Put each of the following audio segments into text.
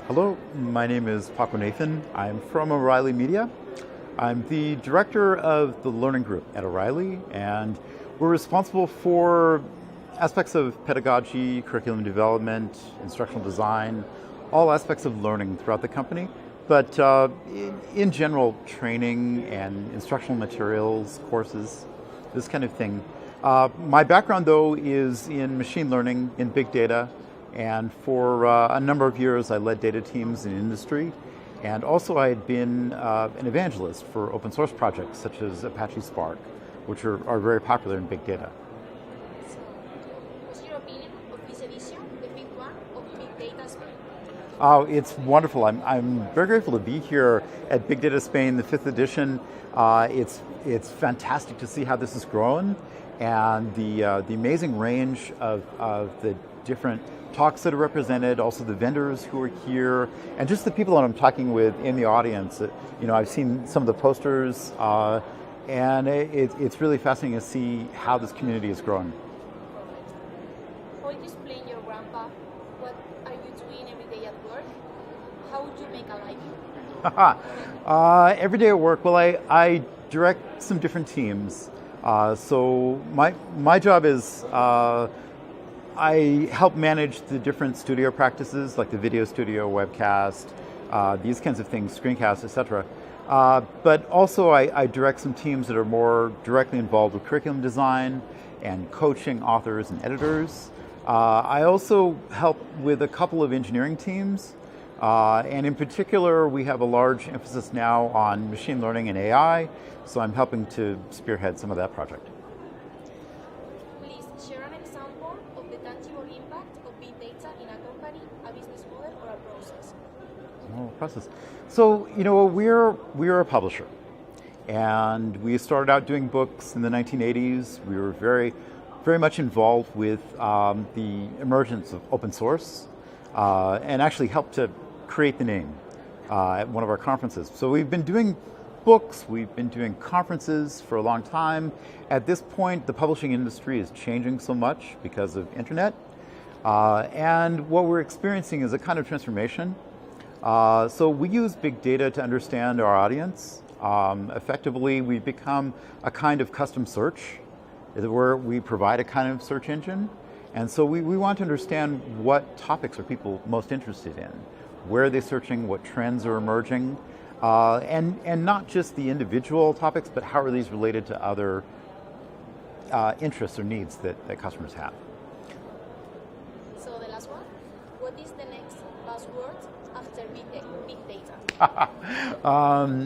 Hello, my name is Paco. I'm from O'Reilly Media. I'm the director of the Learning Group at O'Reilly, and we're responsible for aspects of pedagogy, curriculum development, instructional design, all aspects of learning throughout the company. But in general, training and instructional materials, courses, this kind of thing. My background, though, is in machine learning, in big data, and for a number of years I led data teams in industry, and also I had been an evangelist for open source projects such as Apache Spark, which are very popular in big data. So, what's your opinion of this edition, the fifth one of Big Data Spain? Oh, it's wonderful. I'm very grateful to be here at Big Data Spain, the 5th edition. It's fantastic to see how this has grown, and the amazing range of the different talks that are represented, also the vendors who are here, and just the people that I'm talking with in the audience. I've seen some of the posters, and it's really fascinating to see how this community is growing. How would you explain your grandpa? What are you doing every day at work? How would you make a life? Every day at work, well, I direct some different teams. So my job is I help manage the different studio practices, like the video studio, webcast, these kinds of things, screencasts, etc. But also I direct some teams that are more directly involved with curriculum design and coaching authors and editors. I also help with a couple of engineering teams. And in particular, we have a large emphasis now on machine learning and AI, so I'm helping to spearhead some of that project. Please share an example of the tangible impact of big data in a company, a business model, or a process. Oh, process. So, we're a publisher, and we started out doing books in the 1980s. We were very, very much involved with the emergence of open source, and actually helped to create the name at one of our conferences. So we've been doing books, we've been doing conferences for a long time. At this point, the publishing industry is changing so much because of internet. And what we're experiencing is a kind of transformation. So we use big data to understand our audience. Effectively, we've become a kind of custom search, where we provide a kind of search engine. And so we want to understand what topics are people most interested in, where are they searching, what trends are emerging, and not just the individual topics, but how are these related to other interests or needs that customers have. So the last one, what is the next buzzword after big data?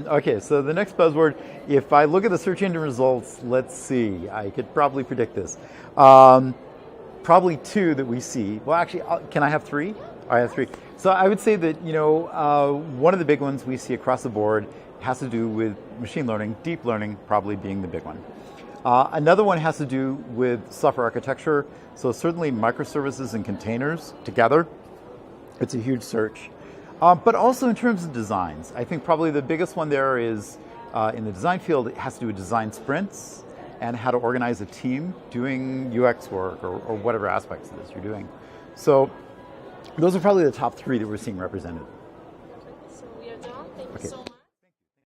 Okay, so the next buzzword, if I look at the search engine results, let's see, I could probably predict this. Probably two that we see. Well, actually, can I have three? I have three. So I would say that one of the big ones we see across the board has to do with machine learning, deep learning probably being the big one. Another one has to do with software architecture. So certainly microservices and containers together. It's a huge search. But also in terms of designs, I think probably the biggest one there is in the design field. It has to do with design sprints and how to organize a team doing UX work or whatever aspects of this you're doing. So those are probably the top three that we're seeing represented.